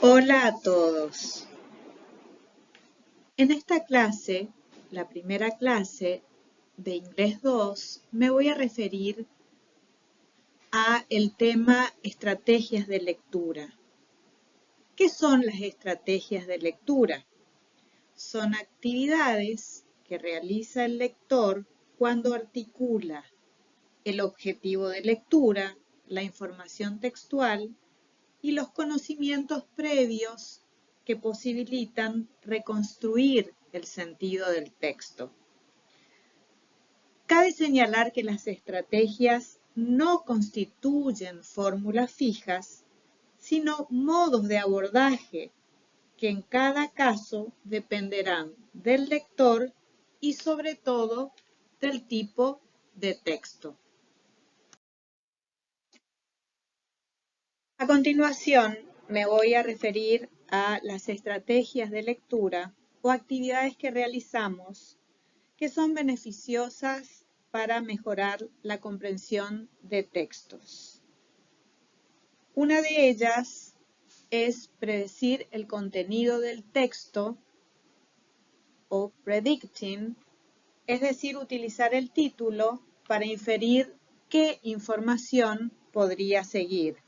Hola a todos. En esta clase, la primera clase de Inglés 2, me voy a referir a el tema estrategias de lectura. ¿Qué son las estrategias de lectura? Son actividades que realiza el lector cuando articula el objetivo de lectura, la información textual y los conocimientos previos que posibilitan reconstruir el sentido del texto. Cabe señalar que las estrategias no constituyen fórmulas fijas, sino modos de abordaje que en cada caso dependerán del lector y sobre todo del tipo de texto. A continuación, me voy a referir a las estrategias de lectura o actividades que realizamos que son beneficiosas para mejorar la comprensión de textos. Una de ellas es predecir el contenido del texto o predicting, es decir, utilizar el título para inferir qué información podría seguir.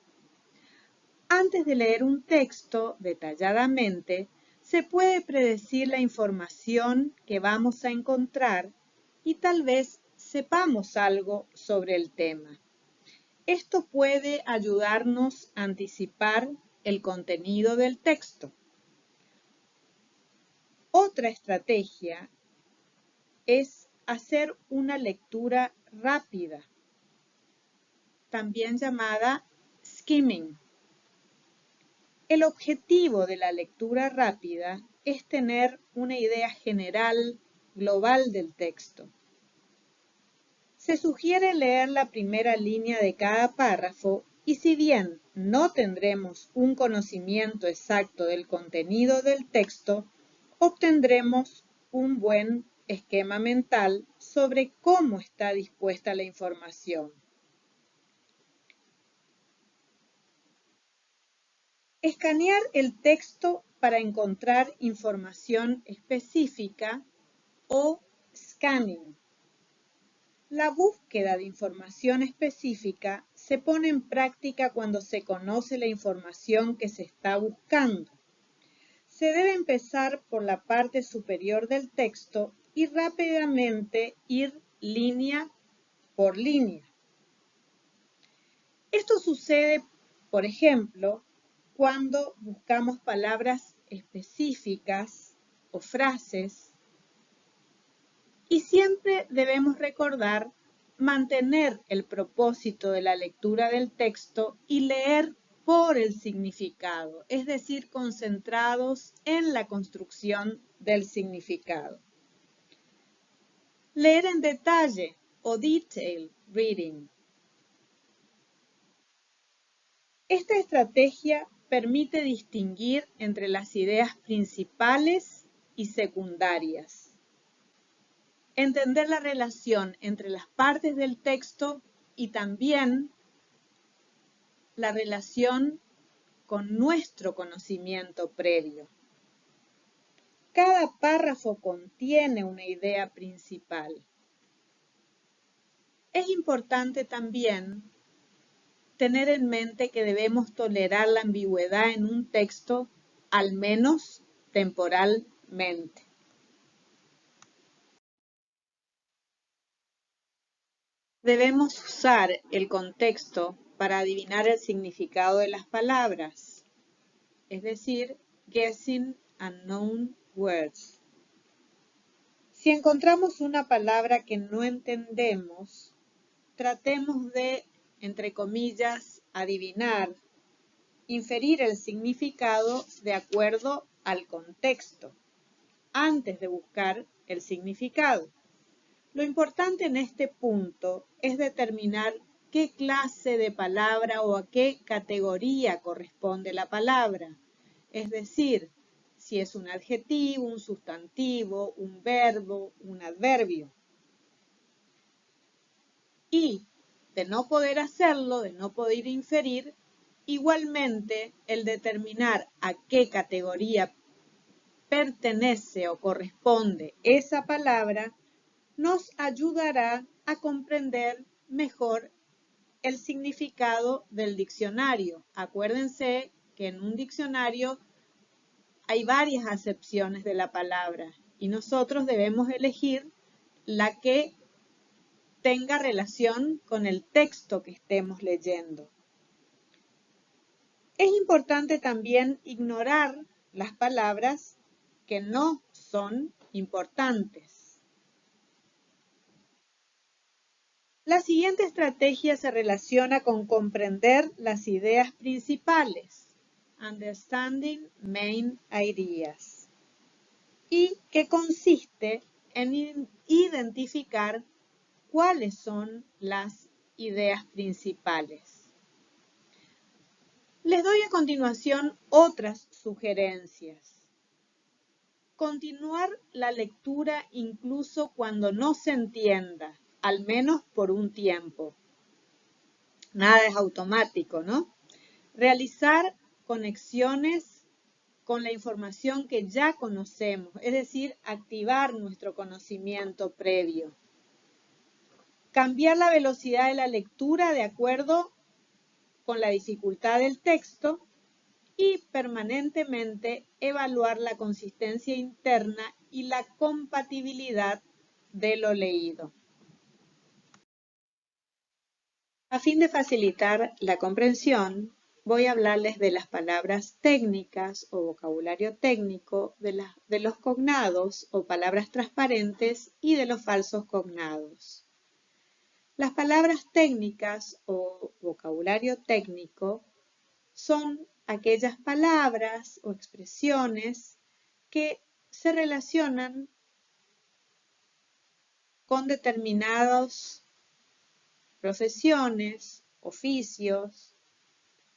Antes de leer un texto detalladamente, se puede predecir la información que vamos a encontrar y tal vez sepamos algo sobre el tema. Esto puede ayudarnos a anticipar el contenido del texto. Otra estrategia es hacer una lectura rápida, también llamada skimming. El objetivo de la lectura rápida es tener una idea general, global del texto. Se sugiere leer la primera línea de cada párrafo y si bien no tendremos un conocimiento exacto del contenido del texto, obtendremos un buen esquema mental sobre cómo está dispuesta la información. Escanear el texto para encontrar información específica o scanning. La búsqueda de información específica se pone en práctica cuando se conoce la información que se está buscando. Se debe empezar por la parte superior del texto y rápidamente ir línea por línea. Esto sucede, por ejemplo, cuando buscamos palabras específicas o frases y siempre debemos recordar mantener el propósito de la lectura del texto y leer por el significado, es decir, concentrados en la construcción del significado. Leer en detalle o detail reading. Esta estrategia permite distinguir entre las ideas principales y secundarias. Entender la relación entre las partes del texto y también la relación con nuestro conocimiento previo. Cada párrafo contiene una idea principal. Es importante también tener en mente que debemos tolerar la ambigüedad en un texto, al menos temporalmente. Debemos usar el contexto para adivinar el significado de las palabras, es decir, guessing unknown words. Si encontramos una palabra que no entendemos, tratemos de, entre comillas, adivinar, inferir el significado de acuerdo al contexto, antes de buscar el significado. Lo importante en este punto es determinar qué clase de palabra o a qué categoría corresponde la palabra, es decir, si es un adjetivo, un sustantivo, un verbo, un adverbio. Y de no poder hacerlo, de no poder inferir, Igualmente, el determinar a qué categoría pertenece o corresponde esa palabra nos ayudará a comprender mejor el significado del diccionario. Acuérdense que en un diccionario hay varias acepciones de la palabra y nosotros debemos elegir la que tenga relación con el texto que estemos leyendo. Es importante también ignorar las palabras que no son importantes. La siguiente estrategia se relaciona con comprender las ideas principales, Understanding Main Ideas, y que consiste en identificar cuáles son las ideas principales. Les doy a continuación otras sugerencias. Continuar la lectura incluso cuando no se entienda, al menos por un tiempo. Nada es automático, ¿no? Realizar conexiones con la información que ya conocemos, es decir, activar nuestro conocimiento previo. Cambiar la velocidad de la lectura de acuerdo con la dificultad del texto y permanentemente evaluar la consistencia interna y la compatibilidad de lo leído. A fin de facilitar la comprensión, voy a hablarles de las palabras técnicas o vocabulario técnico, de los cognados o palabras transparentes y de los falsos cognados. Las palabras técnicas o vocabulario técnico son aquellas palabras o expresiones que se relacionan con determinadas profesiones, oficios,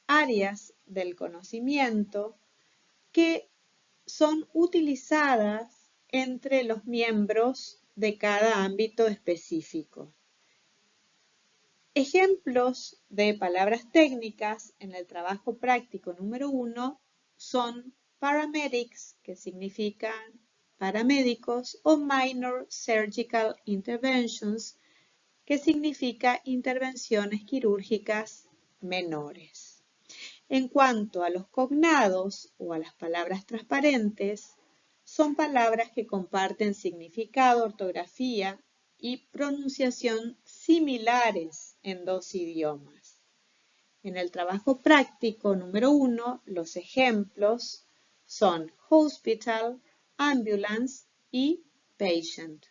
áreas del conocimiento que son utilizadas entre los miembros de cada ámbito específico. Ejemplos de palabras técnicas en el trabajo práctico número 1 son paramedics, que significan paramédicos, o minor surgical interventions, que significa intervenciones quirúrgicas menores. En cuanto a los cognados o a las palabras transparentes, son palabras que comparten significado, ortografía y pronunciación similares en dos idiomas. En el trabajo práctico número 1, los ejemplos son hospital, ambulance y patient.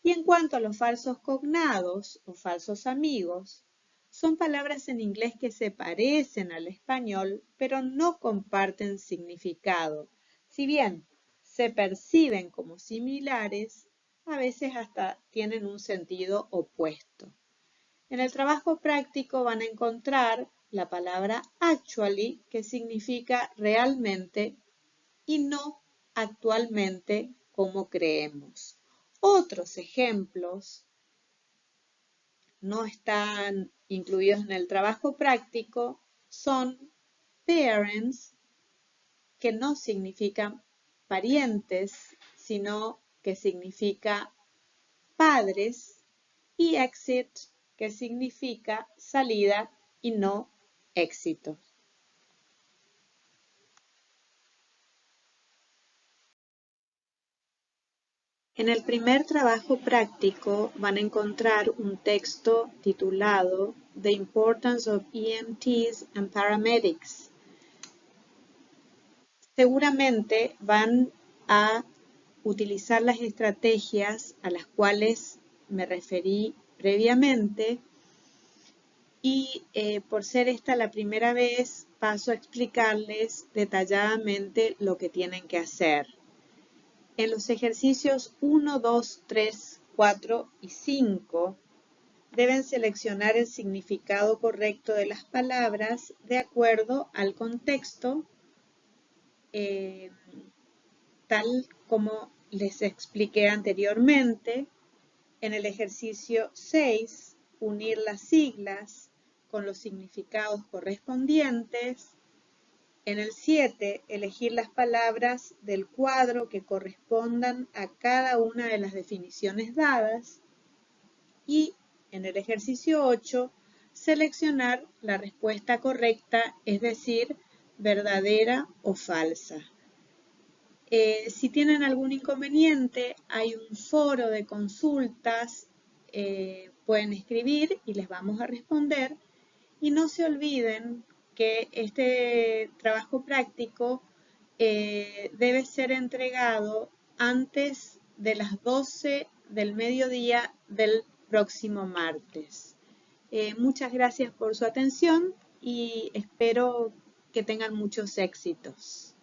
Y en cuanto a los falsos cognados o falsos amigos, son palabras en inglés que se parecen al español, pero no comparten significado. Si bien se perciben como similares, a veces hasta tienen un sentido opuesto. En el trabajo práctico van a encontrar la palabra actually, que significa realmente y no actualmente como creemos. Otros ejemplos no están incluidos en el trabajo práctico son parents, que no significan parientes, sino que significa padres, y exit, que significa salida y no éxito. En el primer trabajo práctico van a encontrar un texto titulado The Importance of EMTs and Paramedics. Seguramente van a utilizar las estrategias a las cuales me referí previamente y por ser esta la primera vez paso a explicarles detalladamente lo que tienen que hacer. En los ejercicios 1, 2, 3, 4 y 5 deben seleccionar el significado correcto de las palabras de acuerdo al contexto, tal como les expliqué anteriormente. En el ejercicio 6, unir las siglas, con los significados correspondientes. En el 7, elegir las palabras del cuadro que correspondan a cada una de las definiciones dadas. Y en el ejercicio 8, seleccionar la respuesta correcta, es decir, verdadera o falsa. Si tienen algún inconveniente, hay un foro de consultas, pueden escribir y les vamos a responder. Y no se olviden que este trabajo práctico debe ser entregado antes de las 12 del mediodía del próximo martes. Muchas gracias por su atención y espero que tengan muchos éxitos.